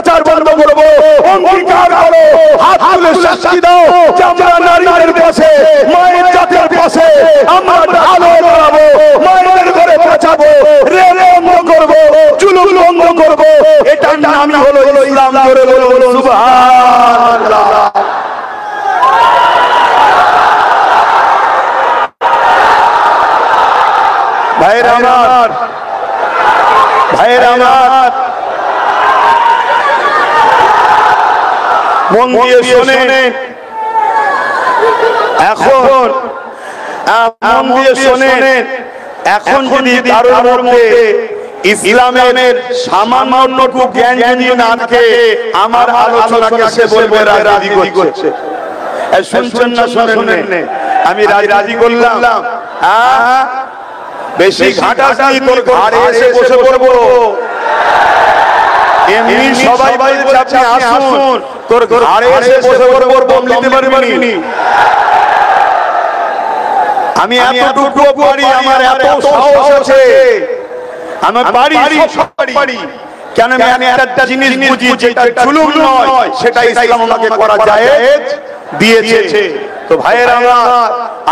অত্যাচার বন্ধ করব। অঙ্গীকার করো, হাত তুলে সাক্ষী দাও যে আমরা নারীদের পাশে, মায়ের জাতের পাশে আমরা ঢালো দাঁড়াবো, মায়ের ঘরে বাঁচাবো, রেল বন্ধ করবো, জুলুম বন্ধ করবো। এটার নামই হলো ইসলাম। করে বলো সুবহানাল্লাহ। ভাইরা আমার, ভাইরা আমার, মন দিয়ে শোনে, এখন মন দিয়ে শোনে, এখন যদি কারোর মধ্যে ইসলামের সামান্যটুকু জ্ঞান যদি না থাকে, আমার আলোচনাকে সে বলবে রাজি করছে। শুনছেন না শোনেন? আমি রাজি করলাম, বেশি ঘাটাঘাটি তোর ঘরে এসে বসে পড়বো। এমনি সবাই বলছে আপনি আসুন, তোর ঘরে এসে বসে পড়বো, বম নিতে পারবি। আমি এতটুকু পারি, আমার এত সাহস আছে, আমার বাড়ি সব পারি। কেন আমি একটা জিনিস বুঝি, যেটা জুলুম নয় সেটা ইসলাম আমাকে করা জায়েজ দিয়েছে। তো ভাইয়েরা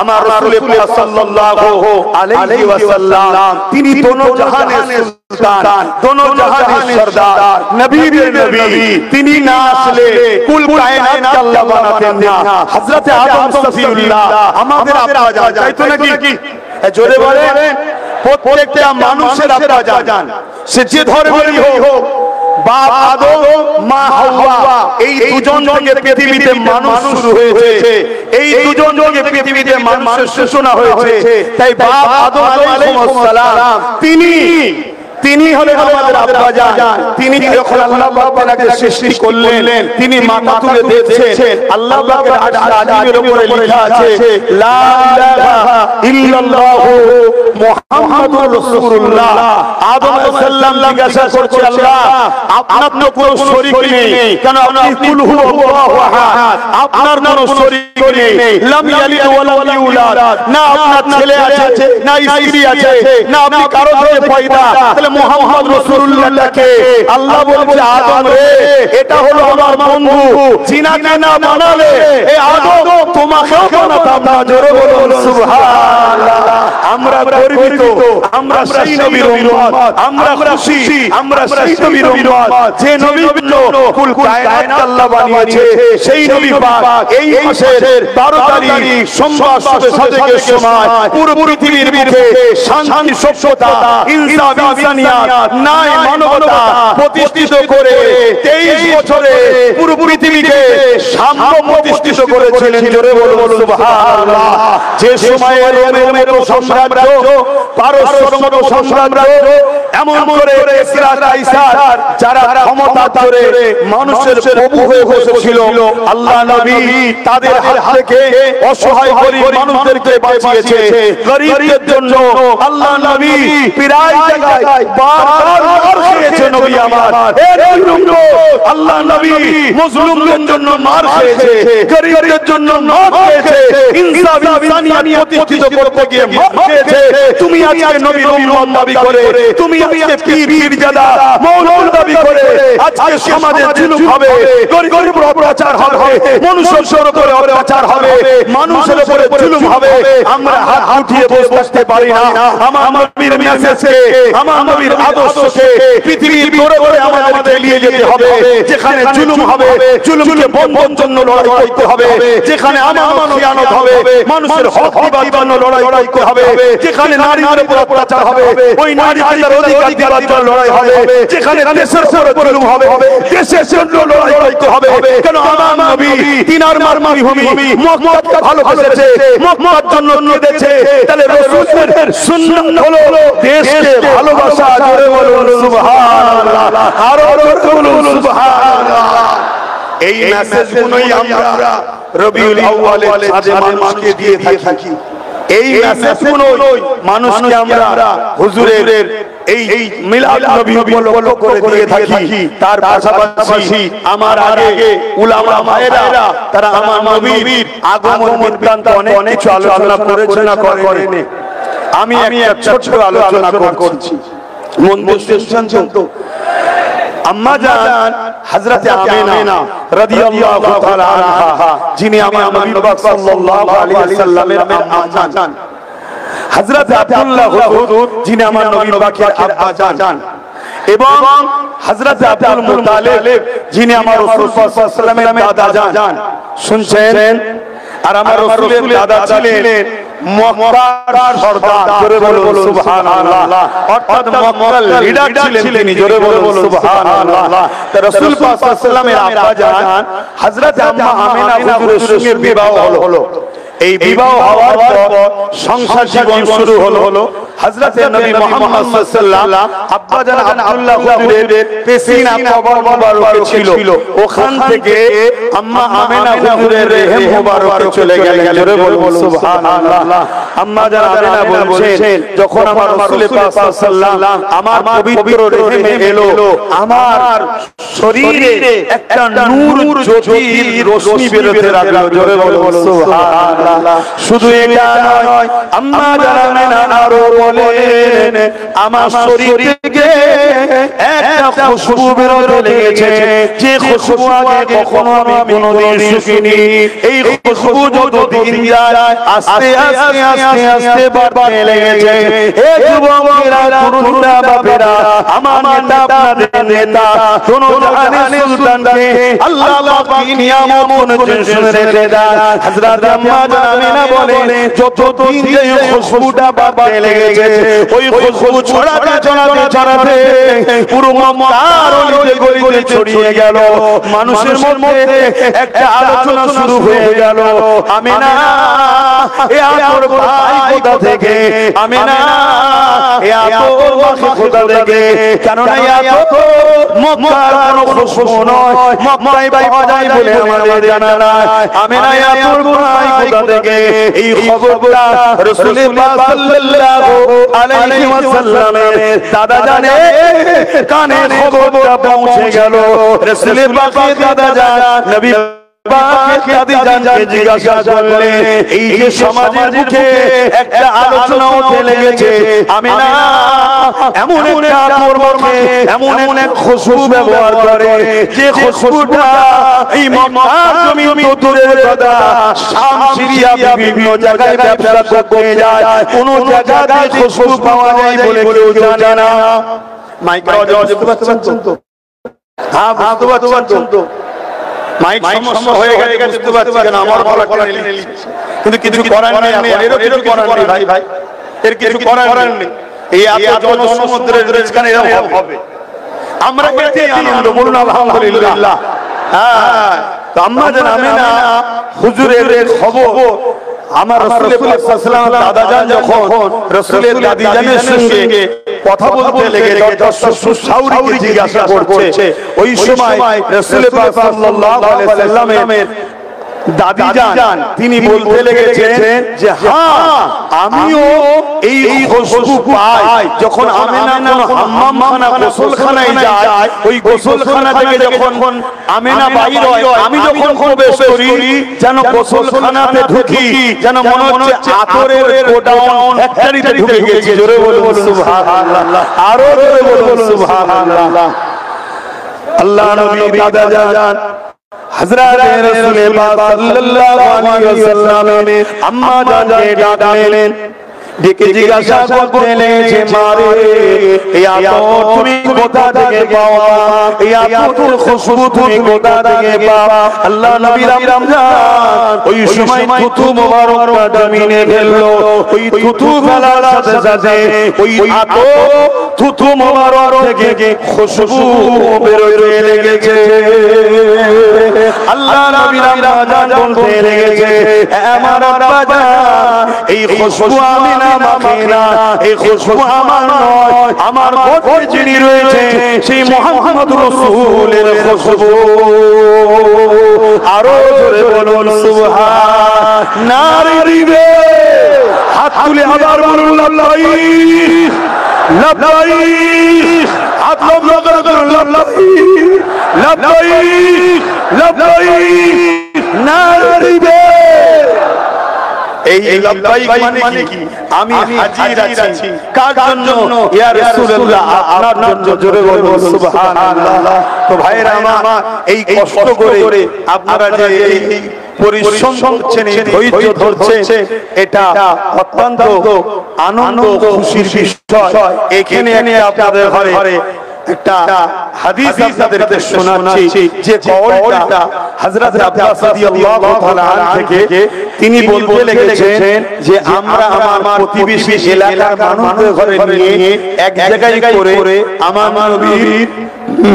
আমার রাসূল সাল্লাল্লাহু আলাইহি ওয়াসাল্লাম তিনি দোনো জাহানের সুলতান, দোনো জাহানের সরদার, নবীর নবী। তিনি না আসলে কুল কায়নাত আল্লাহ বানাতেন না। হযরত আদম সফিউল্লাহ আমাদের আব্বা জান, তাই তো নাকি? জোরে বলেন, প্রত্যেকটা মানুষের আব্বা জান, সে যে ধর্মেরই হোক, বাপ আদম, মা হাওয়া, এই দুজন থেকে পৃথিবীতে মানুষ শুরু হয়েছে। এই দুজন থেকে পৃথিবীতে মানুষের সূচনা হয়েছে। তাই বাপ আদম আলাইহিস সালাম তিনি হলেন আমাদের আব্বা জান। তিনি যখন আল্লাহ পাক তাকে সৃষ্টি করলেন, তিনি মাথা তুলে দেখছেন, আল্লাহ পাকের আরশ আজিমের উপরে লেখা আছে লা ইলাহা ইল্লাল্লাহু মুহাম্মাদুর রাসূলুল্লাহ। আদম আলাইহিস সালাম জিজ্ঞাসা করছে, আল্লাহ আপনার তো কোনো শরীক নেই, কেন আপনি কুল হুয়াল্লাহু আহাদ, আপনার কোনো শরীক নেই, লাম ইয়ালিদ ওয়া লাম ইউলাদ, না আপনার ছেলে আছে, না স্ত্রী আছে, না আপনি কারো থেকে পয়দা। মুহাম্মদ রাসূলুল্লাহকে আল্লাহ বলছে, আদম রে, এটা হলো আমার বন্ধু, জিনাকে না বানালে এই আদম তোমাকেও বানাতাম না। জোরে বলুন সুবহানাল্লাহ। আমরা গর্বিত, আমরা সেই নবীর উম্মত, আমরা খুশি, আমরা সেই নবীর উম্মত যে নবীর জন্য কুল কায়নাত আল্লাহ বানিয়েছে। সেই নবী পাক এই মাসের 12 তারিখ সোমবার সাদেকের সময় পুরো পৃথিবীর বুকে শান্তি, সভ্যতা, ইনসাফ, ইনসানিয়াত, ন্যায়, মানবতা প্রতিষ্ঠিত করে 23 বছরে পুরো পৃথিবীকে সাম্য প্রতিষ্ঠিত করেছিলেন। জোরে বলুন সুবহানাল্লাহ। যে সময়ে রোমের সাম্রাজ্য, পারস্যের মতো সাম্রাজ্য, এমন করে কিসরা কাইসার যারা ক্ষমতা ধরে মানুষের প্রভু হয়ে বসেছিল, আল্লাহ নবী তাদের হাত থেকে অসহায় গরীব মানুষদেরকে বাঁচিয়েছে। গরীবদের জন্য আল্লাহ নবী প্রায় জায়গায় বারবার মার খেয়েছে। নবী আমার, আল্লাহ নবী মুসলিমদের জন্য মার খেয়েছে, গরীবদের জন্য মার খেয়েছে, ইনসাফ, ইনসানিয়াত প্রতিষ্ঠিত করতে গিয়ে মার খেয়েছে। তুমি আজকে নবীর উম্মত দাবি করে, তুমি আজকে পীর জাদা মওলানা দাবি করে আজকে সমাজে জুলুম হবে, গরীবের অত্যাচার হবে, মানুষের উপরে অত্যাচার হবে, মানুষের উপরে জুলুম হবে। আমরা হাত উঠিয়ে বসতে পারি না। আমার নবীর মেসেজকে, আমার নবীর আদর্শকে পৃথিবীর দৌড়ে দৌড়ে আমাদেরকে নিয়ে যেতে হবে। যেখানে জুলুম হবে, জুলুমকে বন্ধের জন্য লড়াই করতে হবে। যেখানে আমানত খিয়ানত হবে, মানুষের হক দিবার জন্য লড়াই করতে হবে। যেখানে নারীদের উপর অত্যাচার হবে, ওই নারীদের অধিকার দেওয়ার জন্য লড়াই হবে। যেখানে দেশের উপর জুলুম হবে, দেশের জন্য লড়াই করতে হবে। কেন আমার নবী তিনার মাতৃভূমি মক্কাকে ভালোবেসেছে, মক্কার জন্য কেঁদেছে। তাহলে রাসূলের সুন্নাত হলো দেশকে ভালোবাসা। জোরে বলুন সুবহানাল্লাহ, আরো জোরে বলুন সুবহানাল্লাহ। এই মেসেজগুলোই আমরা রবিউল আউয়ালে চাঁদে মানুষকে দিয়ে থাকি। এই মেসেজগুলোই মানুষকে আমরা হুজুরের এই মিলাদ নবী উপলক্ষ করে দিয়ে থাকি। তার পাশাপাশি আমার আগে উলামা মায়েরা তারা আমার নবীর আগমন বৃত্তান্ত অনেক কিছু আলোচনা করেছে না করেনি। আমি একটা ছোট আলোচনা করছি, মন দিয়ে শুনছেন তো? আম্মা জান হযরত আমিনা রাদিয়াল্লাহু তাআলা আনহা যিনি আমার নবী পাক সাল্লাল্লাহু আলাইহি ওয়াসাল্লামের আম্মা জান, হযরত আব্দুল্লাহ হুজুর যিনি আমার নবী পাকের আব্বা জান, এবং হযরত আব্দুল মুত্তালিব যিনি আমার রাসূল সাল্লাল্লাহু আলাইহি ওয়াসাল্লামের দাদা জান। শুনছেন? আর আমার রাসূলের দাদা ছিলেন মক্কার সরদার, জোরে বলুন সুবহানাল্লাহ। অর্থাৎ মক্কার লিডার ছিলেন তিনি, জোরে বলুন সুবহানাল্লাহ। তো রাসূল পাক সাল্লাল্লাহু আলাইহি ওয়াসাল্লামের আব্বা জান হযরত আম্মা আমিনা হুজুরের সঙ্গে বিবাহ হলো। এই বিবাহ হওয়ার পর সংসার জীবন শুরু হলো। হযরত নবী মুহাম্মদ সাল্লাল্লাহু আলাইহি ওয়াসাল্লাম আব্বা জান আব্দুল্লাহ হুজুরের পেশিনা কবর মুবারকে ছিল, ওখান থেকে আম্মা আমিনা হুজুরের রেহেম মুবারকে চলে গেলেন, জোরে বলুন সুবহানাল্লাহ। আম্মা জান আমিনা বলছেন, যখন আমার রাসূল পাক সাল্লাল্লাহু আলাইহি ওয়াসাল্লাম আমার পবিত্র রেহেমে এলো, আমার শরীরে একটা নূর জ্যোতির রশ্মি বেরোতে লাগলো, জোরে বলুন সুবহানাল্লাহ। শুধু এটা নয়, আম্মা জান আমিনা আরো বলেন, আমার শরীর থেকে একটা খুশবু বেরোতে লেগেছে, যে খুশবু আগে কখনো আমি কোনোদিন শুকিনি। এই খুশবু যতদিন যায় আস্তে আস্তে আস্তে আস্তে বাড়তে লেগেছে। হে যুবকেরা, তরুণরা, বাপেরা, আমার নেতা, আপনাদের নেতা, কোন জাহানের সুলতানকে আল্লাহ পাক নিয়ামত শুনে দেন। হযরত আম্মা জান আমিনা বলেন, যতদিন এই খুশবুটা বাড়তে লেগেছে, ওই খুশবু ছড়াতে ছড়াতে ছড়াতে পুরো মক্কার অলিতে গলিতে ছড়িয়ে গেল। মানুষের মধ্যে একটা আলোচনা শুরু হয়ে গেল, আমিনা এ আতর ভাই কোথা থেকে, আমিনা এ আতর মাখে কোথা থেকে? কেননা এ আতর মক্কার কোনো খুশবু নয়, মক্কায় পাওয়া যায় বলে আমাদের জানা নাই। আমিনা এ আতর ভাই কোথা থেকে? এই খবরটা রাসূল পাক সাল্লাল্লাহু আলাইহি ওয়াসাল্লামের দাদা জানে কানে খবরটা পৌঁছে গেল। রাসূল পাকের দাদা জান নবী পাকের দাদিজানকে জিজ্ঞাসা করলেন, এই যে সমাজের মুখে একটা আলোচনা উঠে লেগেছে, আমিনা এমন একটা আতর মাখে, এমন এক খুশবু ব্যবহার করে, যে খুশবুটা এই মক্কার জমিন তো দূরের কথা, শাম, সিরিয়া বিভিন্ন জায়গায় ব্যবসা করতে যায়, কোন জায়গায় খুশবু পাওয়া যায় বলে কেউ জানে না। মাইক আওয়াজ বুঝতে পারছেন তো? হ্যাঁ, বুঝতে পারছেন তো? মাইক সমস্যা হয়ে গেছে, বুঝতে পারছি কেন আমার গলাটা নেই, কিন্তু কিছু করার নেই, এর কিছু করার নেই ভাই, ভাই এর কিছু করার নেই। এই এত জনসমুদ্রের রিজকান এরকম হবে, আমরা এতে আনন্দ, বলুন আলহামদুলিল্লাহ। হ্যাঁ, তো আম্মা জান আমিনা হুজুরের খবর আমার রাসূল পাক সাল্লাল্লাহু আলাইহি ওয়াসাল্লাম দাদা জান যখন রাসূলের দাদিজানের সঙ্গে কথা বলতে লেগে দর্শক সাউরিকে জিজ্ঞাসা করছে, ওই সময় রাসূল পাক সাল্লাল্লাহু আলাইহি ওয়াসাল্লামের দাদিজান তিনি বলতে লেগেছেন যে হ্যাঁ, আমিও এই খুশবু পাই যখন আমিনা কোন হাম্মামখানা গোসলখানায় যায়, ওই গোসলখানা থেকে যখন আমিনা বাইর হয়, আমি যখন প্রবেশ করি, যেন গোসলখানাতে ঢুকি যেন মনে হচ্ছে আতরের গোডাউন ফ্যাক্টরিতে ঢুকে গেছি। জোরে বলুন সুবহানাল্লাহ, আরো জোরে বলুন সুবহানাল্লাহ। আল্লাহ নবী দাদা জান হযরত রাসূল পাক সাল্লাল্লাহু আলাইহি ওয়াসাল্লাম আম্মা জানকে ডাকলেন, ডেকে জিজ্ঞাসা করতে লেগেছে, মারে এই আতর তুমি কোথা থেকে পাও, এই আতরের খুশবু তুমি কোথা থেকে পাও? আল্লাহ নবী রমজান ওই সময় থুতু মোবারকটা জমিনে ফেললো, ওই থুতু ফেলার সাথে সাথে ওই আতর থুতু মোবারক থেকে খুশবু বেরোতে লেগেছে। আল্লাহ নবী রমজান বলতে লেগেছে, আমার আব্বা জান এই খুশবু আমি না মাখি না, এই খুশবু আমার নয়, আমার মধ্যে যিনি রয়েছে সেই মুহাম্মদ রাসূলের খুশবু। আরো জোরে বলুন সুবহান, নারে দিবে হাত তুলে আবার বলুন লাল্লাইক লাল্লাইক, হাত লম্বা করে বলুন লাল্লাইক লাল্লাইক লাল্লাইক, নারে দিবে। এই লাব্বাইক মানে কি? আমি হাজির আছি। কার জন্য? ইয়া রাসূলুল্লাহ, আপনার জন্য। জোরে বলুন সুবহানাল্লাহ। তো ভাইরা আমার, এই কষ্ট করে আপনারা যে এই পরিশ্রম করছেন, এই ধৈর্য ধরছেন, এটা অত্যন্ত আনন্দ খুশির বিষয়। এখানে আপনাদের ঘরে একটা হাদিস আপনাদেরকে শোনাচ্ছি, যে কওলটা হযরত আব্বাস রাদিয়াল্লাহু তাআলা আনহু থেকে তিনি বলতে লেগেছেন যে আমরা আমার প্রতিবেশী এলাকার মানুষদের ঘরে নিয়ে এক জায়গায় করে আমার নবীর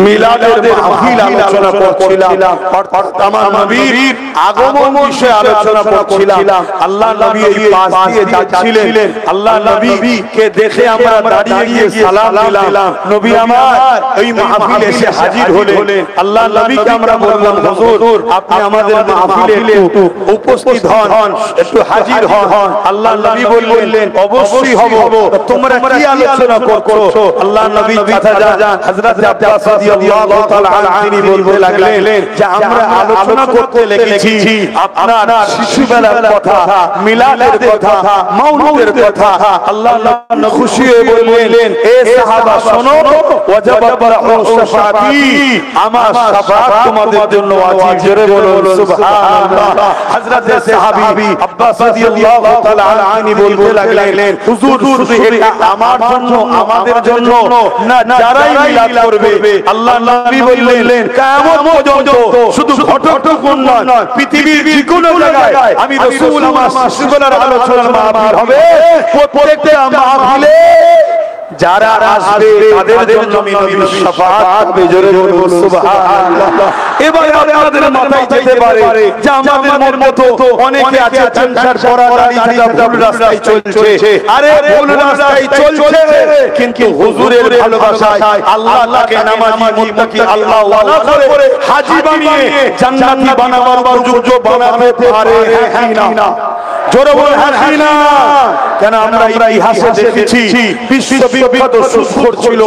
মিলাদের মাহফিল আলোচনা করছিলাম, অর্থাৎ আমার নবীর আগমন বিষয়ে আলোচনা করছিলাম। আল্লাহ নবী এই পাশ দিয়ে যাচ্ছিলেন, আল্লাহ নবীকে দেখে আমরা দাঁড়িয়ে গিয়ে সালাম দিলাম। নবী আমার এই মাহফিলে এসে হাজির হলেন। আল্লাহ নবীকে আমরা বললাম, হুজুর আপনি আমাদের মাহফিলে একটু উপস্থিত হন, একটু হাজির হন। আল্লাহ নবী বললেন, অবশ্যই হব। তোমরা কি আলোচনা করছো? আল্লাহ নবী চাচা হযরত আব্বাস রাদিয়াল্লাহু তাআলা আনহু তিনি বলতে লাগলেন যে আমরা আলোচনা করতে লেগেছি আপনার শিশুবেলার কথা, মিলাদের কথা, মাউলুদের কথা। আল্লাহ নবী খুশি হয়ে বললেন, এ সাহাবা শোনো, ওয়াজাবাত শাফাআতি, আমার শাফাআত তোমাদের জন্য ওয়াজিব। জোরে বলুন সুবহানাল্লাহ। হযরত সাহাবী আব্বাস রাদিয়াল্লাহু তাআলা আনহু বলতে লাগলেন, হুজুর শুধু এটা আমার জন্য, আমাদের জন্য না, যারাই মিলাদ করবে। আল্লাহ নবী বললেন, কিয়ামত পর্যন্ত শুধু ঘটকটুকুন নয়, পৃথিবীর যে কোনো জায়গায় আমি রাসূল আমার শিশুবেলার আলোচনার মাহফিল হবে, প্রত্যেকটা মাহফিলে যারা আসবে তাদের জন্য আমি নবীর শাফাআত করব। জোরে বলুন সুবহানাল্লাহ। এবার আপনাদের মাথায় যেতে পারে যে আমাদের মতো অনেকে আছে সংসার করা, দাড়ি থাকা, ভুল রাস্তায় চলছে। আরে ভুল রাস্তায় চলছে, কিন্তু হুজুরের ভালোবাসায় আল্লাহ তাকে নামাজি, মুত্তাকি, আল্লাহ ওয়ালা করে হাজী বানিয়ে জান্নাতি বানাবার উপযুক্ত বানাতে পারে। হ্যাঁ কি না? জোরে বলুন হ্যাঁ কি না? কেন আমরা ইতিহাসে দেখেছি বিশ্ববিখ্যাত সুফর ছিল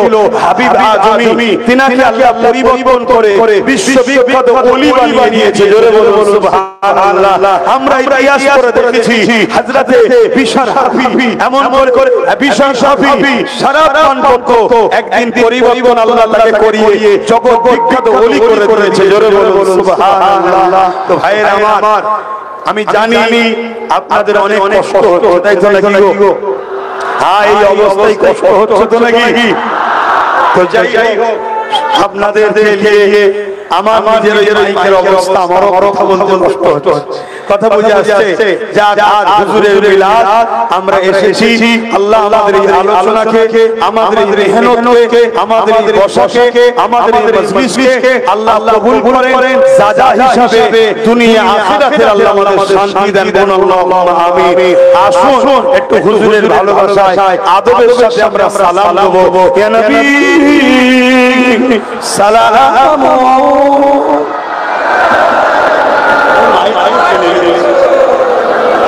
হাবিব আজমি, তিনাকে আল্লাহ পরিবর্তন করে বিশ্ববিখ্যাত ওলি বানিয়ে দিয়েছে। জোরে বলুন সুবহানাল্লাহ। আমরা ইতিহাস করে দেখেছি হযরত বিশর হাফি, এমন করে বিশর হাফি শরাব পান করত, একদিন পরিবর্তন আল্লাহ তাকে করিয়ে জগৎ বিখ্যাত ওলি করে দিয়েছে। জোরে বলুন সুবহানাল্লাহ। তো ভাইরা আমার, আমি জানি আপনাদের অনেক কষ্ট হচ্ছে, তাই তো নাকি গো? হ্যাঁ, এই অবস্থায় কষ্ট হচ্ছে তো নাকি? তো যাই হোক, আপনাদের দেখে আমার নিজের মাইকের অবস্থা, আমারও কথা বলতে কষ্ট হচ্ছে। কথা বুঝে আসছে? যা আজ হুজুরের মিলাদ আমরা এসেছি, আল্লাহ আমাদের এই আলোচনাকে, আমাদের এই মেহনতকে, আমাদের এই বসাকে, আমাদের এই মজলিসকে আল্লাহ কবুল করেন। সাজা হিসাবে দুনিয়া আখিরাতে আল্লাহ আমাদের শান্তি দেন। বলুন আল্লাহুম্মা আমিন। আসুন একটু হুজুরের ভালোবাসায় আদবের সাথে আমরা সালাম দেব। ইয়া নবী সালাম।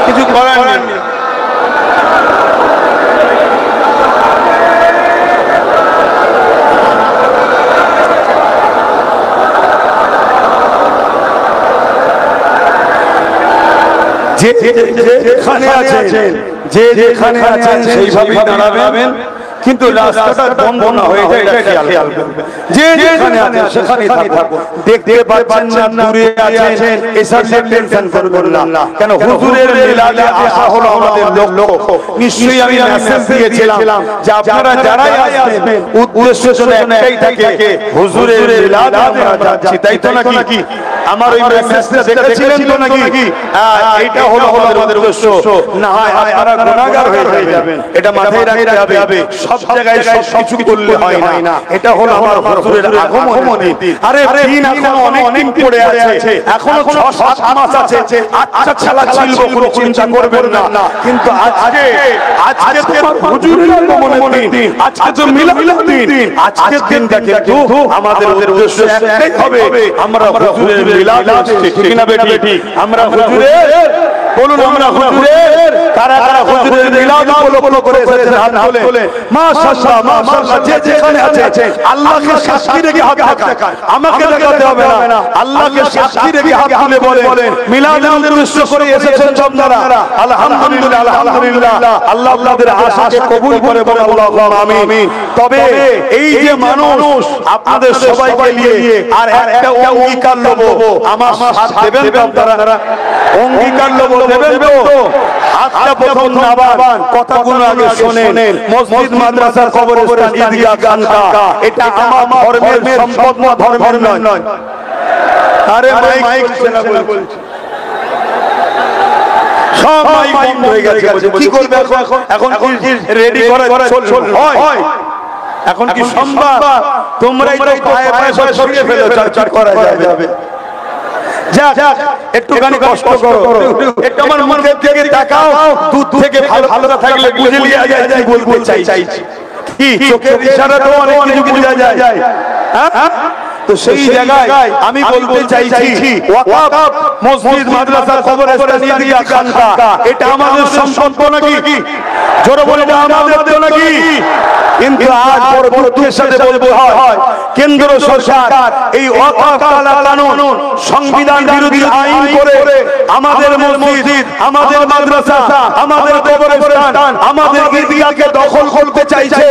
কিছু করার নেই। যেখানে আছেন, যেখানে আছেন সেইভাবে দাঁড়াবেন, কিন্তু রাস্তাটা বন্ধ না হয়ে যায় এটা খেয়াল করবেন। যেখানে আছেন সেখানেই থাকুন। দেখতে পাচ্ছেন না দূরে আছেন, এসব টেনশন করবেন না। কেন হুজুরের মিলাদে আসা হলো আমাদের লক্ষ্য। নিশ্চয়ই আমি মেসেজ দিয়েছিলাম যে আপনারা যারাই আসবেন উদ্দেশ্য শুনে একটাই থাকে, হুজুরের মিলাদে আমরা যাচ্ছি, তাই তো নাকি? আমার ওই মেসেজটা দেখেছিলেন তো নাকি? এইটা হলো আমাদের উদ্দেশ্য। না হয় আপনারা গুনাহগার হয়ে যাবেন, এটা মাথায় রাখতে হবে। সব জায়গায় সব কিছু করলে হয় না। এটা হলো আমার হুজুরের আগমনী। আরে দিন এখনো অনেক দিন পড়ে আছে, এখনো 6-7 মাস আছে। আচ্ছা খেলা ছিল, কোনো চিন্তা করবেন না। কিন্তু আজকে তো হুজুরের আগমনের দিন, আজকে তো মিলাদের দিন। আজকের দিনটা কিন্তু আমাদের উদ্দেশ্য একটাই হবে, আমরা হুজুরের মিলাদ আসছে, ঠিক না বেটি? আমরা হুজুরের, বলুন আমরা হুজুরের কারা কারা হুজুরের মিলাদ উপলক্ষ করে এসেছেন হাত তুলে মাশাআল্লাহ মাশাআল্লাহ যে যেখানে আছে আল্লাহকে সাক্ষী রেখে হাত দেখান আমাকে দেখাতে হবে না আল্লাহকে সাক্ষী রেখে হাত তুলে বলেন মিলাদের উদ্দেশ্য করে এসেছেন আপনারা আলহামদুলিল্লাহ আলহামদুলিল্লাহ আল্লাহ আপনাদের আশাকে কবুল করে বলেন আল্লাহুম্মা আমিন তবে এই যে মানুষ আপনাদের সবাইকে নিয়ে আর একটা অঙ্গীকার নেব আমার সাথ দেবেন তো আপনারা অঙ্গীকার নেব দেবেন তো হাতটা প্রথম নাবান কথাগুলো আগে শুনেন মসজিদ মাদ্রাসা কবরস্থান ঈদগাহ খানকা এটা আমার ধর্মের সম্পদ না ধর্মের নয় আরে মাইক শোনা বলছি সব মাইক বন্ধ হয়ে গেছে কি করবে এখন কি রেডি করা চল হয় এখন কি সম্ভব তোমরাই তো পায়ে পায়ে সব সরিয়ে ফেলো চর্চা করা যাবে যাক একটুখানি কষ্ট করো একটু আমার মুখের দিকে তাকাও দুধ থেকে ভালো ভালো থাকলে বুঝে লিয়া যায় কি বলতে চাইছি কি চোখের ইশারাতেও অনেক কিছু বোঝা যায় হ্যাঁ তো সেই জায়গায় আমি বলতে চাইছি ওয়াকফ মসজিদ মাদ্রাসা কবরস্থান ঈদগাহ খানকা এটা আমাদের সম্পদ নাকি জোরে বলে না আমাদের তো নাকি কিন্তু আজ পরবর্তীর সাথে বলবো হয় কেন্দ্র সরকার এই ওয়াকফ কানুন সংবিধান বিরোধী আইন করে আমাদের মসজিদ আমাদের মাদ্রাসা আমাদের কবরস্থান আমাদের ঈদগাহকে দখল করতে চাইছে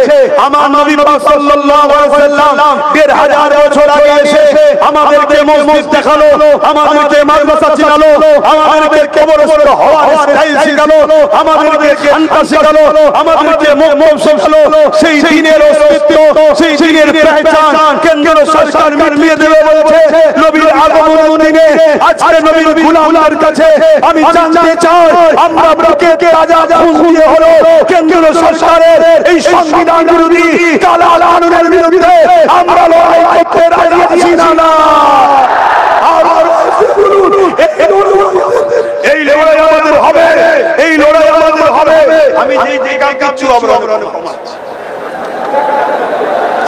আমার নবী পাক সাল্লাল্লাহু আলাইহি ওয়াসাল্লাম ১৫০০ বছর আগে এসে আমাদেরকে মসজিদ দেখালো আমাদেরকে মাদ্রাসা চিনালো আমাদেরকে কবরস্থ হওয়ার স্টাইল শিখালো আমাদেরকে খানকা শিখালো আমাদেরকে মৌসুম শিখালো সেই দিনের অস্তিত্ব সেই দিনের পহচান কেন্দ্র সরকার মিটিয়ে দেবে বলছে নবীর আগমন দিনে আজকে নবীর গোলামদের কাছে আমি জানতে চাই আমরা বুকে তাজা খুন দিয়ে হলো কেন্দ্র সরকারের এই সংবিধান বিরোধী কালা কানুনের বিরুদ্ধে আমরা লড়াই করতে রাজি আছি না এই লড়াই আমাদের হবে এই লড়াই আমাদের হবে আমি যে গান গাচ্ছি অবরণ কমাচ্ছি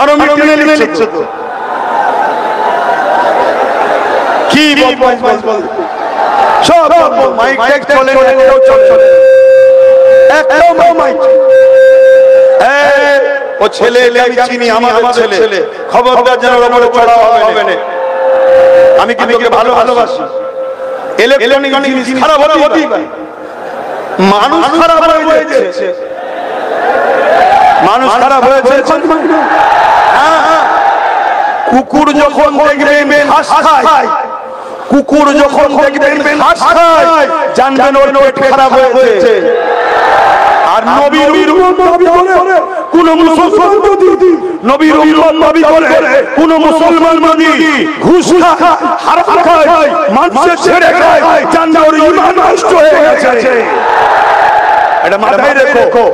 আরো মিটিয়ে লিখছে তো কি বল সব মাইক টেক চলে চলে একদম মাইক ও ছেলে আমি চিনি আমাদের ছেলে খবরদার যেন ওপরে চড়া হবে না আমি কিন্তু ভালোবাসি ইলেকট্রনিক জিনিস খারাপ হতেই পারে মানুষ খারাপ হয়ে যাচ্ছে মানুষ খারাপ হয়েছে কুকুর যখন দেখবেন ঘাস খায় কুকুর যখন দেখবেন ঘাস খায় জানবেন ওর পেট খারাপ হয়েছে আর নবীর নবী বলে কোন মুসলমান যদি নবীর নবী বলে কোন মুসলমান যদি ঘুষ খায় হারাম খায় মানুষের ছেড়ে খায় জানবেন ওর ঈমান নষ্ট হয়ে গেছে এটা মাথায় রেখো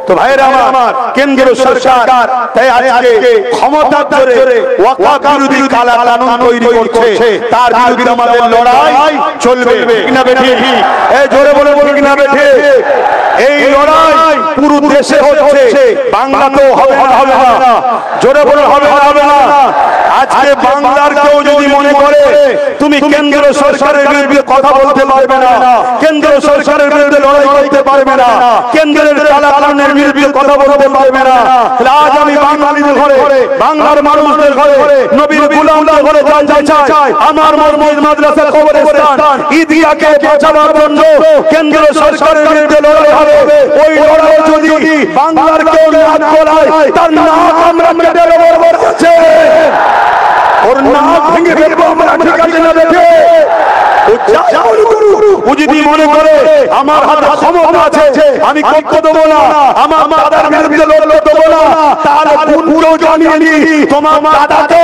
তো ভাইরা আমার কেন্দ্র সরকার তাই আজকে ক্ষমতা ধরে ওয়াকফ বিরোধী কালা কানুন তৈরি করছে তার বিরুদ্ধে আমাদের লড়াই চলবে কিনা বেঠি এই জোরে বলে কিনা বেঠি এই লড়াই পুরো দেশে হচ্ছে বাংলাতেও হবে না জোরে বলে হবে না আজকে বাংলার কেউ যদি মনে করে তুমি কেন্দ্র সরকারের বিরুদ্ধে কথা বলতে পারবে না কেন্দ্র সরকারের বিরুদ্ধে লড়াই করতে পারবে না কেন্দ্রের কালা কানুনের বিরুদ্ধে কথা বলতে পারবে না আজ আমি বাঙালিদের ঘরে বাংলার মানুষদের ঘরে নবীর গোলামদের ঘরে জানতে চাই আমার মসজিদ মাদ্রাসা কবরস্থান ঈদগাহকে বাঁচানোর জন্য কেন্দ্র সরকারের বিরুদ্ধে লড়াই হবে ওই লড়াই যদি বাংলার কেউ নাক গলায় তার নাক আমরা কেটে দেব বলছে ওর নাক ভেঙে ফেলবো আমরা ঠিক আছে না দেখে ও যদি মনে করে আমার হাতে ক্ষমতা আছে আমি করতে দেবো না আমার দাদার বিরুদ্ধে লড়তে দেবো না তাহলে কোনকেও জানিয়ে নি তোমার দাদাকে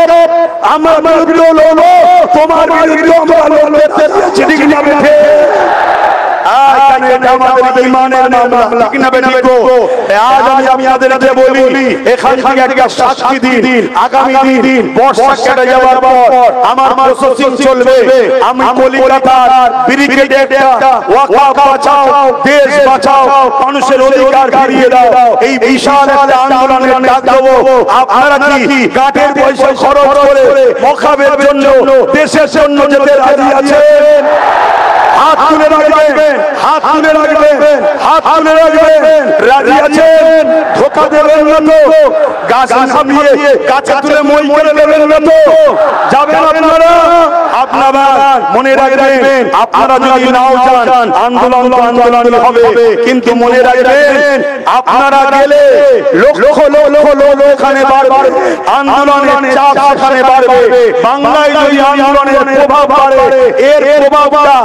আমার বিরুদ্ধে লড়বো তোমার বিরুদ্ধে আমরা লড়তে ঠিক না বেঠে আমাদের ঈমানের মামলা ঠিক না বেঠি আজ আমি আপনাদেরকে বলি এখান থেকে একটা সাক্ষী দিন আগামী দিন বর্ষা কেটে যাওয়ার পর আমার প্রসেসিং চলবে আমি কলিকাতার ব্রিগেডে একটা ওয়াকফ বাঁচাও দেশ বাঁচাও মানুষের অধিকার ফিরিয়ে দাও এই বিশাল একটা আন্দোলনের ডাক দেবো আপনারা কি গাটের পয়সা খরচ করে ওয়াকফের জন্য দেশের জন্য যেতে রাজি আছেন হাত তুলে রাখবেন হাত তুলে রাখবেন হাত তুলে রাখবেন, রাজি আছেন? ধোকা দেবেন না তো? গাছ নামিয়ে কাছে তুলে মই করে নেবেন না তো? যাবেন আপনারা? আপনারা মনে রাখবেন, আপনারা যদি নাও যান আন্দোলন হবে, কিন্তু মনে রাখবেন আপনারা গেলে লক্ষ লক্ষ লোক এখানে বাড়বে, আন্দোলনের চাপ এখানে বাড়বে। বাংলায় যদি আন্দোলনের প্রভাব বাড়ে, এর প্রভাবটা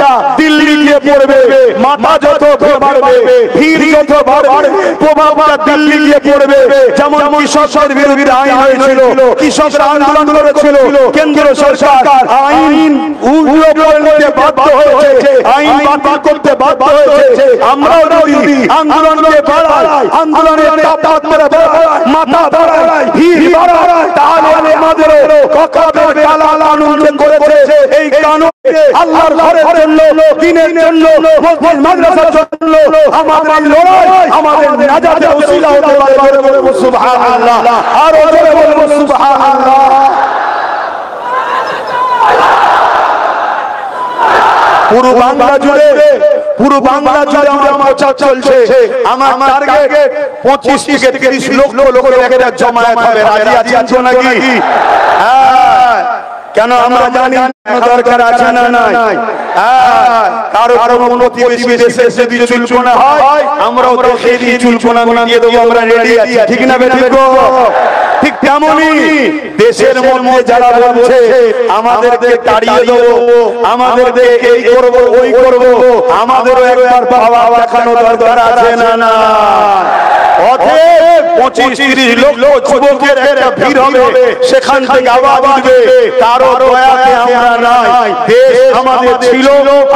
দিল্লি গিয়ে পড়বে। মাথা যত বাড়বে, ভিড় যত বাড়বে, প্রভাবটা দিল্লি গিয়ে পড়বে। যেমন কৃষকদের বিরুদ্ধে আইন হয়েছিল, কৃষকরা আন্দোলন করেছিল, কেন্দ্র সরকার আইন উল্টো করতে বাধ্য হয়েছে, আইন বাতিল করতে বাধ্য হয়েছে। আমরাও যদি আন্দোলনকে বাড়াই, আন্দোলনের তাপমাত্রা বাড়াই, মাথা বাড়াই, ভিড় বাড়াই, তাহলে আমাদেরও ককাবে কালা কানুন করেছে। এই কানুন আল্লাহর ঘরের জন্য, দ্বীনের জন্য, মসজিদ মাদ্রাসার জন্য আমাদের লড়াই, আমাদের নাজাতের ওসিলা হতে পারে। বলবো সুবহানাল্লাহ, আর জোরে বলবো সুবহানাল্লাহ। পুরো বাংলা জুড়ে আমার প্রচার চলছে। আমার টার্গেট 25 থেকে 30 লক্ষ লোকের একটা জমায়েত হবে। রাজি আছো নাকি? হ্যাঁ, কেন আমরা জানি দরকার আছে না নাই? হ্যাঁ, কারো প্রতিবেশী দেশে যদি চুলকোনা হয়, আমরাও দেখে দিয়ে চুলকোনা দিয়ে দেবো, আমরা রেডি আছি। ঠিক না বেঠিক? ঠিক তেমনই দেশের মধ্যে যারা বলছে আমাদেরকে তাড়িয়ে দেবো, আমাদেরকে এই করবো ওই করবো, আমাদেরও একবার বাবা দেখানো দরকার আছে না না? অতএব 25-30 লক্ষ যুবকের একটা ভিড় হবে, সেখান থেকে আওয়াজ উঠবে, কারো দয়াতে আমরা নাই। দেশ আমাদের ছিল,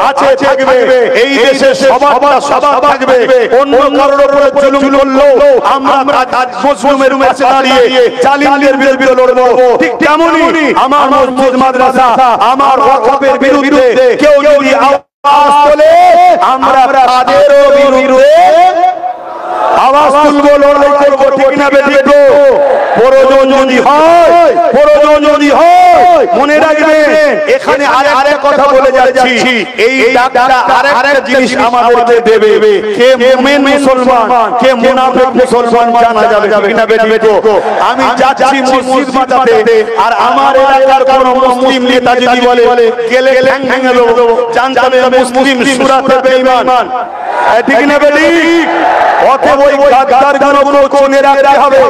আছে, থাকবে। এই দেশে সবার থাকবে। অন্য কারোর উপরে জুলুম করলো আমরা মজলুমের পাশে দাঁড়িয়ে জালিমদের বিরুদ্ধে লড়বো। ঠিক তেমনই আমার মসজিদ মাদ্রাসা, আমার ওয়াকফের বিরুদ্ধে কেউ যদি আওয়াজ তোলে, আমরা তাদেরও বিরুদ্ধে আওয়াজ তুলবো, লড়াই করবো। ঠিক না বেঠিক? প্রয়োজন যদি হয় মনে রাখবেন, এখানে আরেকটা কথা বলে যাচ্ছি, এই ডাকটা আরেকটা জিনিস আমাদেরকে দেবে, কে মুমিন মুসলমান, কে মুনাফিক মুসলমান জানা যাবে। ঠিক না বেঠিক? আমি যাচ্ছি মসজিদ বাঁচাতে, আর আমার এলাকার কোন মুসলিম নেতা যদি বলে গেলে ঠ্যাং ভেঙে দেবো, জানতে হবে মুসলিম সুরাতে বেঈমান। ঠিক না বেঠিক? অতএব ওই গাদ্দারগুলোকে চেনে রাখতে হবে,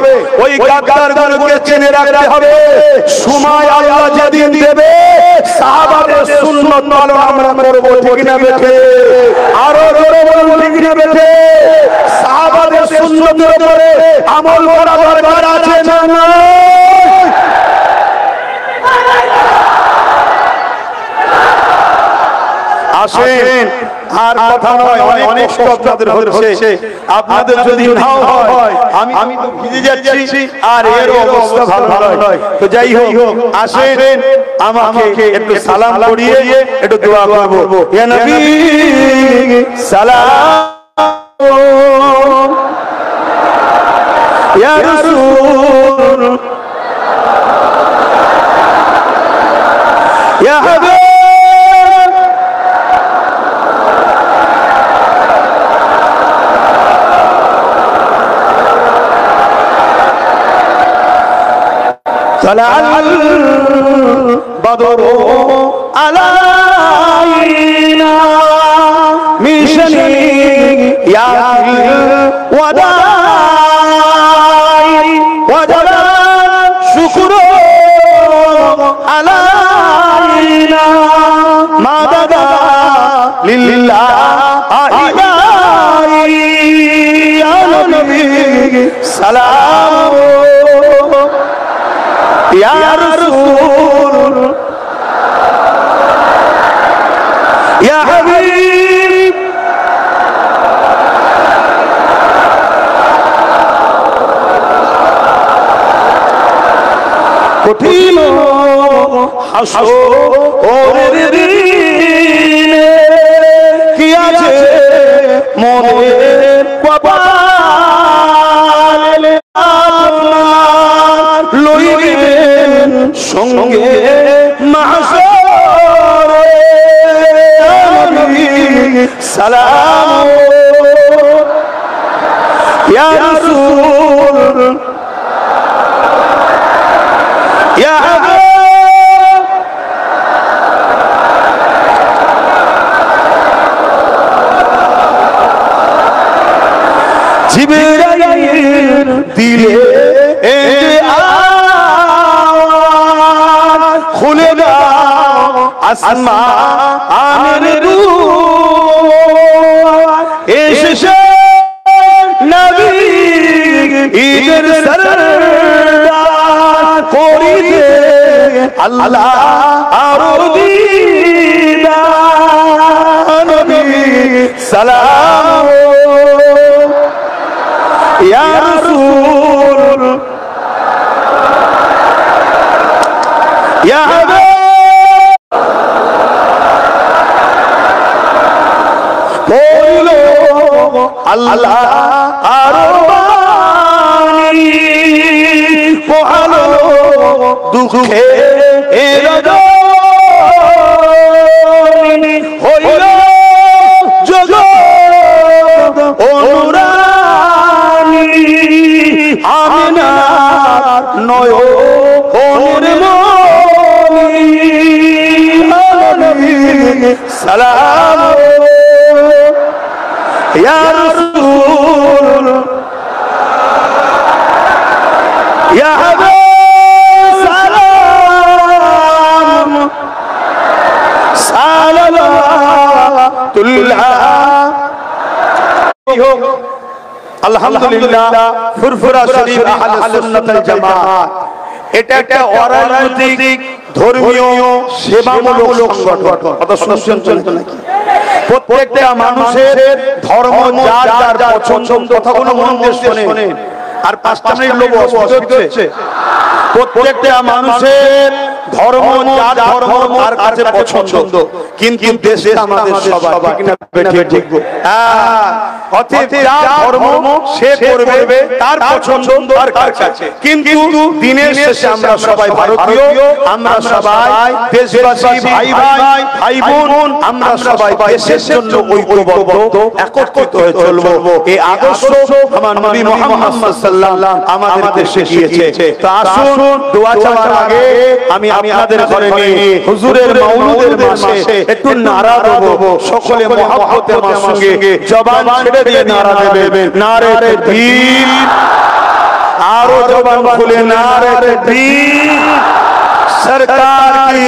ওই গাদ্দারগুলোকে চেনে রাখতে হবে। সময় আল্লাহ যেদিন দেবে, সাহাবাদের সুন্নাত পালন আমরা করব। ঠিক না বেঠে? আরো জোরে বলুন, ঠিক না বেঠে? সাহাবাদের সুন্নাতের উপরে আমল করা দরকার আছে না না? আসেন, আর কথা নয়, অনেক কষ্ট আপনাদের হচ্ছে। আপনাদের যদি নাও হয়, আমি তো ভিজে যাচ্ছি, আর এর অবস্থা ভালো নয়। তো যাই হোক, আসেন আমাকে একটু সালাম করিয়ে একটু দোয়া করব। ইয়া নবী সালাম, ইয়া রাসূল, ইয়া হাবিব, طلع البدر علينا من شنيعة الوداع وجب الشكر علينا ما بدا لله يا نبي سلام يا رسول يا حبيب কঠিন হাসরের দিনে কি আছে মনের কপালে আপনার লইবেন সঙ্গে মাহশরে সালাম আসমানের এসে নবী ঈদের সরদার করিতে আল্লাহ আর দিদার নবী সালাম ইয়া রাসূল ইয়া বলো আল্লাহ আরবানি পোহালো দুঃখে রজনী হইল জগৎ অনুরানী আমিনার নয়নের মনি সালাম ইয়া রাসূল ইয়া হাবিব সালাম সালাতুল্লাহ আলহামদুলিল্লাহ ফুরফুরা শরীফ আহলে সুন্নাত ওয়াল জামাত এটা একটা অরাজনৈতিক ধর্মীয় সেবামূলক সংগঠন। কথা শুনছেন নাকি? প্রত্যেকটা মানুষের ধর্ম যার যার পছন্দ, কথাগুলো মন দিয়ে শোনেন। আর 5টা মিনিট লোক অসুবিধা হচ্ছে। প্রত্যেকটা মানুষের ধর্ম যার ধর্ম তার কাছে পছন্দ, কিন্তু দেশে আমাদের সবাই ঠিক না বেঠিক ঠিক। হ্যাঁ, অতএব যার ধর্ম সে করবে, তার পছন্দ তার কাছে। কিন্তু দিনের শেষে আমরা সবাই ভারতীয়, আমরা সবাই দেশবাসী, ভাই ভাই ভাই বোন, আমরা সবাই দেশের জন্য ঐক্যবদ্ধ একত্রিত হয়ে চলবো। এই আদর্শ আমার নবী মুহাম্মদ সাল্লাল্লাহু আলাইহি আমাদেরকে শিখিয়েছে। তো আসুন দোয়া চাওয়ার আগে আমি আপনাদের ঘরে নিয়ে হুজুরের মাউলুদের মাসে একটু নারা দেব। সকলে মহব্বতে আমার সঙ্গে জবান ছেড়ে দিয়ে নারা দেবেন। নারে তাকবীর, আরো জবান খুলে নারে তাকবীর। সরকার কি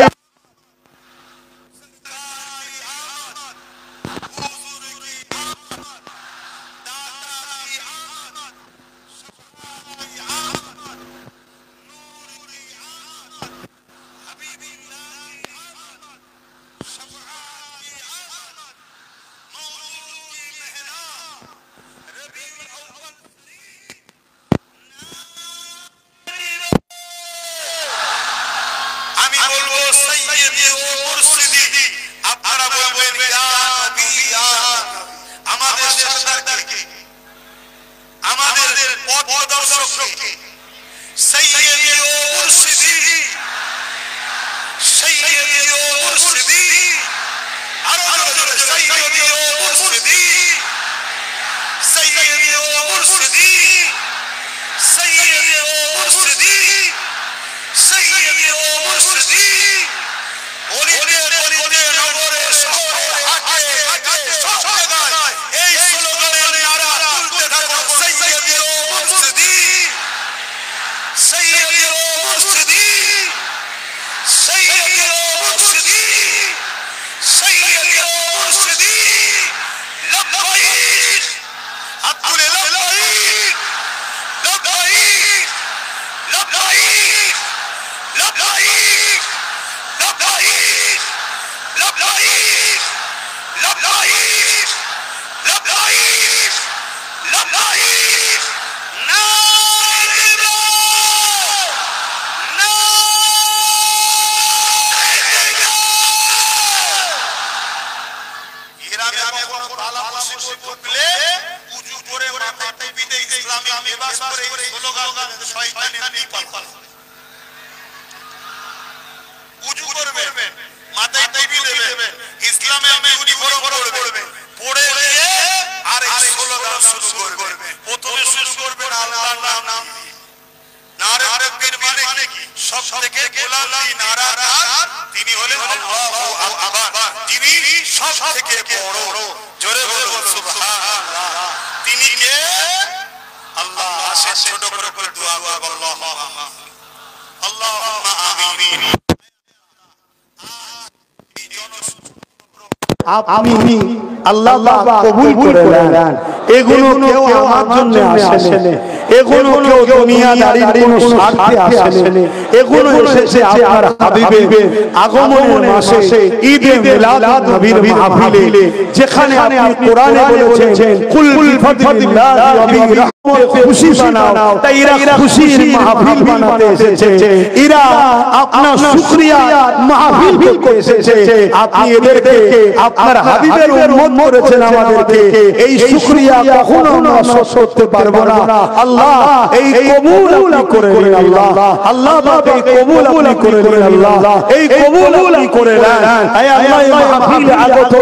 আপনি আল্লাহ কবুল করে নেন। এগুলো কেউ আমার জন্য আসেনি, এগুলো কেউ দুনিয়াদারির কোনো স্বার্থে আসেনি, এগুলো এসেছে আপনার হাবিবের আগমনের মাসে ঈদে মিলাদ নবীর মাহফিলে, যেখানে আপনি কোরআনে বলেছেন কুল বিফাদিল্লাহি ওয়া বিরহমাতিহি খুশি বানাও। তাই এরা খুশির মাহফিল বানাতে এসেছে, এরা আপনার শুকরিয়া মাহফিল করতে এসেছে। আপনি এদেরকে আপনার হাবিবের উম্মত করেছেন আমাদেরকে, এই শুকরিয়া কখনো আমরা শোধ করতে পারবো না। আল্লাহ এই কবুল আপনি করে নিন, আল্লাহ আল্লাহ এই কবুল আপনি করে নিন, আল্লাহ এই কবুল আপনি করে নেন। হে আল্লাহ এই মাহফিলে আগত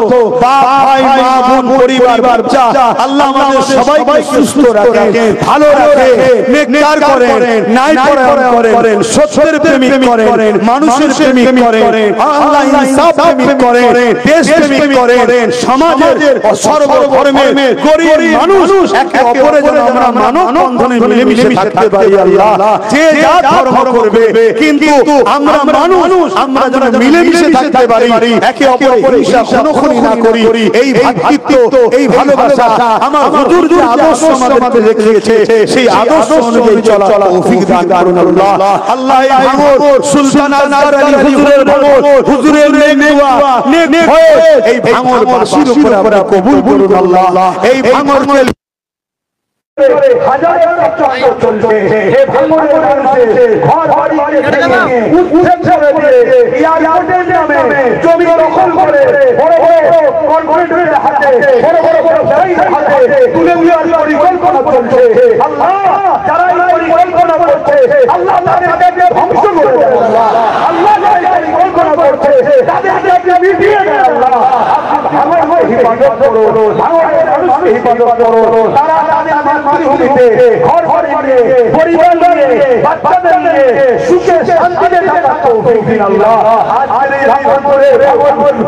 বাপ ভাই মা বোন পরিবার বাচ্চা আল্লাহ আমাদের সবাইকে সুস্থ রাখেন, ভালো রাখেন, নেককার করেন, ন্যায়পরায়ণ করেন, সত্যের প্রেমিক করেন, মানুষের প্রেমিক করেন, আল্লাহ ইনসাফ প্রেমিক করেন, দেশ প্রেমিক করেন, সমাজের সর্বধর্মের গরিব মানুষ একে অপরের জন্য আমরা মানব বন্ধনে মিলেমিশে থাকতে পারি। আল্লাহ যে যা ধর্ম করবে কিন্তু আমরা মানুষ, আমরা যেন মিলেমিশে থাকতে পারি, একে অপরের হিংসা খুনোখুনি না করি। এই ভাতৃত্ব, এই ভালোবাসা আমার হুজুর যে আদর্শ আমাদের দেখিয়েছে সেই আদর্শ অনুযায়ী চলা তৌফিক দান করুন আল্লাহ। আল্লাহ এই ভাঙর সুলতান আজহার আলী হুজুরের ভাঙর, হুজুরের নেক হয়ে এই ভাঙর বাসীর উপরে আমরা কবুল করুন আল্লাহ। এই ভাঙরকে হাজার চক্র চলছে, হে ভাঙনের মানুষে ঘর বাড়ি ভেঙে উচ্ছেদ করে দিয়ে এয়ারপোর্টের নামে জমি দখল করে বড় বড় কর্পোরেটের হাতে, বড় বড় ব্যবসায়ীদের হাতে তুলে নেওয়ার পরিকল্পনা চলছে। আল্লাহ যারা এই পরিকল্পনা করছে আল্লাহ তাদেরকে ধ্বংস করে দেন আল্লাহ। আল্লাহ যারা এই পরিকল্পনা করছে তাদেরকে আপনি মিটিয়ে দেন আল্লাহ। ভাঙরকে হিফাজত করুন, ভাঙরের মানুষকে হিফাজত করুন। তারা তাদের মাতৃভূমিতে ঘর বাড়ি নিয়ে, পরিবার নিয়ে, বাচ্চাদের নিয়ে সুখে শান্তিতে থাকার তৌফিক দিন আল্লাহ। আজ এই ভাঙরে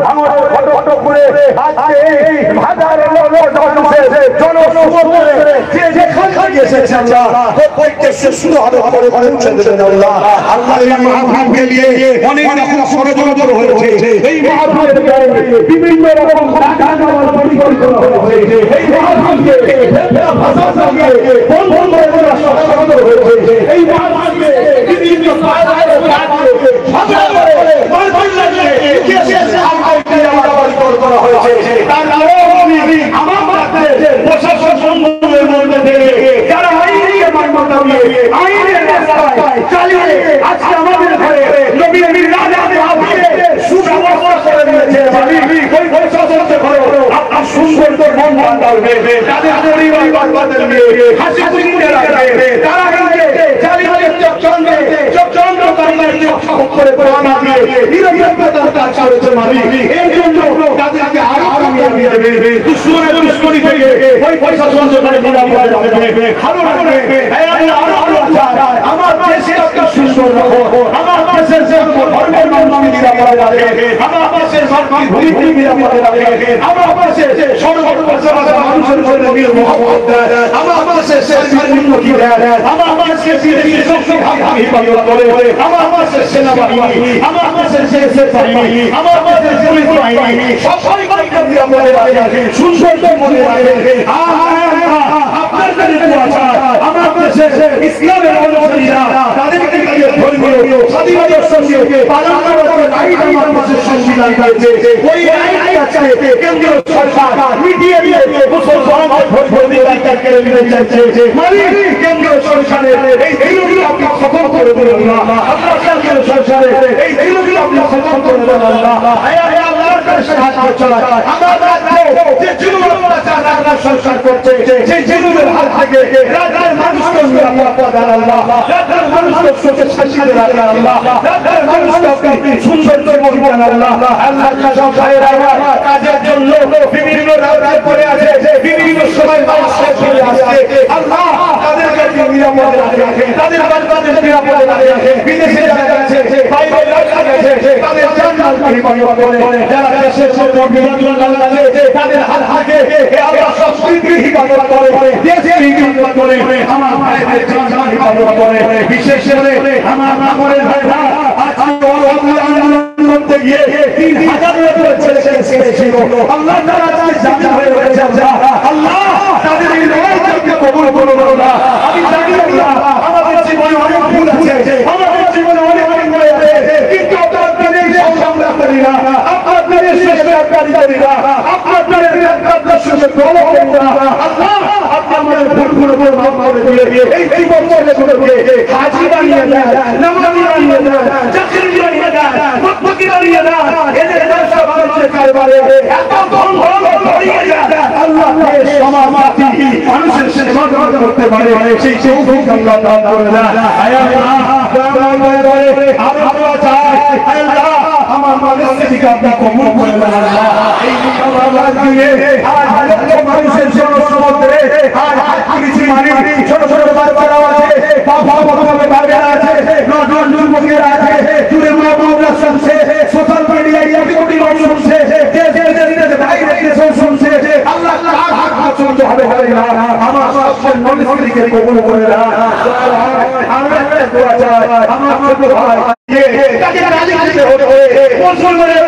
ভাঙর ফটো করে আজকে এই হাজার মানুষের জনসমুদ্রে যে যেখান থেকে এসেছে আল্লাহ প্রত্যেককে সুস্থ করে পৌঁছে দেবেন আল্লাহ। আল্লাহ এই মাহফিলকে নিয়ে অনেক রকম ষড়যন্ত্র হয়েছে, এই মাহফিলের কারণে বিভিন্ন রকম টাকা নেওয়ার পরিকল্পনা হয়েছে, এই মাহফিলকে ভাষা সঙ্গে বন্ধ করে দেওয়ার ষড়যন্ত্র হয়েছে, এই মাহফিলকে বিভিন্ন ভাষা করে মাহফিল লাগিয়ে পরিকল্পনা হয়েছে। তার কারণে আমার কাছে প্রশাসন বন্ধুদের মধ্যে থেকে যারা আইনকে মান্যতা দিয়ে আইনের রাস্তায় চালিয়ে আজকে আমাদের ঘরে নবী মিলাদ সুব্যবস্থা করে দিয়েছে। ওই প্রশাসনকে ঘরে আপনার সুন্দর তো মন বাঁধবে, তাদের পরিবার বাচ্চাদের নিয়ে হাসি খুশিতে রাখবে, তারা চালিয়ে চক্রান্ত করে প্রমাণ দিয়ে নিরপেক্ষতার কাজ করেছে মালিক। এই জন্য তাদেরকে আরো কামিয়াবি দেবে, দুশ্মনী থেকে ওই প্রশাসন যেখানে নিরাপদে রাখবে, ভালো রাখবে। আমার দেশে একটা সুন্দর রাখো, আমার দেশের ধর্মের মানুষ নিরাপদে রাখবে, আমার দেশের সরকারি ভূমি নিরাপদে রাখবে, আমার দেশের সর্বপ্রসার মানুষের জন্য মহব্বত দেয়, আমার দেশের সরকারি উন্নতি দেয়, আমার দেশের বিদেশি শক্তি হিফাজত করে, আমার দেশের সেনাবাহিনী, আমার দেশের বাহিনী, আমার দেশের পুলিশ বাহিনী সবাইকে নিরাপদে রাখে, সুন্দর মনে রাখে। আপনার কাছে দোয়া আমার দেশে ইসলামের অনুসারীরা তাদেরকে ধর্মীয় স্বাধীনতার সঙ্গে পালন করার জন্য আইন আমার দেশের সংবিধান রয়েছে, ওই আইনটাকে কেন্দ্রীয় সরকার মিটিয়ে দিয়ে মুসলমানদের ধর্মীয়তাকে কেড়ে নিতে চাইছে। মানে কেন্দ্রীয় সরকারের এই দিনগুলো আপনি খতম করে দেবেন না, আপনার কেন্দ্রীয় সরকারের এই দিনগুলো আপনি খতম করে দেবেন না। আল্লাহর কাছে হাত চড়ায় আমার রাজ্যে যে জুলুম অত্যাচার আপনার সরকার করছে সেই জুলুমের হাত থেকে রাজ্যের মানুষকে নিরাপত্তা দেন আল্লাহ, রাজ্যের মানুষকে সুখে শান্তিতে রাখেন আল্লাহ, রাজ্যের মানুষকে আপনি সুন্দর জীবন দেন আল্লাহ। আল্লাহ সব ভাইয়েরা কাজের জন্য বিভিন্ন রাজ্যে পড়ে আছে, বিভিন্ন সময় মানুষকে চলে আসছে, আল্লাহ তাদেরকে নিরাপদে রাখেন, তাদের বাচ্চাদের নিরাপদে রাখেন, বিদেশে যারা গেছে বাইরে রাজ্যে গেছে তাদের জান্নাত হিফাজত করে, যারা দেশের সরকার বিরোধী আছে তাদের হাত থেকে আল্লাহ সব স্বীকৃতি হিফাজত করে, দেশে হিফাজত করে, আমার ভাইদের জান হিফাজত করে। বিশেষ করে আমার নাগরের ভাইরা আজকে আন্দোলন করতে গিয়ে 3000 ছেলেকে ছেড়েছিল, আল্লাহ তাআলা আজকে জামিন হয়ে রয়েছে আল্লাহ তাদের এই লড়াইকে কবুল করুন আল্লাহ। আমি জানি আল্লাহ আমাদের জীবনে অনেক ভুল আছে, আমাদের জীবনে অনেক অন্যায় আছে, কিন্তু আপনাদের সংগ্রাম করি না, আপনাদের শেষকারী করি না, আপনাদের সুযোগ গ্রহণ করি না আল্লাহ। আপনি আমাদের ভুলগুলো মাফ করে দিয়ে এই জীবন ছেলেগুলোকে হাজি বানিয়ে দেন, নামাজি বানিয়ে দেন, চাকরি বানিয়ে দেন, মুত্তাকি বানিয়ে দেন, এদের ব্যবসা বাণিজ্যের কারবারে এত ধন ছড়িয়ে দেন আল্লাহ, সমাজে মানুষের সেবা করতে পারে সেই তৌফিক আল্লাহ দান করে দেন। আয় আল্লাহ আমরা চাই আল্লাহ আমার মানুষকে আপনি কবুল করে দেন আল্লাহ। এই মুবারক দিনে আজ মানুষের সমুদ্রে আজ কিছু মানে ছোট ছোট বাচ্চারা আছে, বাবা বাবা বাবারা আছে, নজন যুবকেরা আছে, জুড়ে মামুরা শুনছে, সোশ্যাল মিডিয়ায় কোটি মানুষ শুনছে, দেশে বাইরে দেশে শুনছে আল্লাহ কার হাত চলতে হবে না। আমার সব নবীকে কবুল করে দেন। আমরা দোয়া চাই আমার ছোট ভাই তাকে রাজি করতে হবে মুসলমানের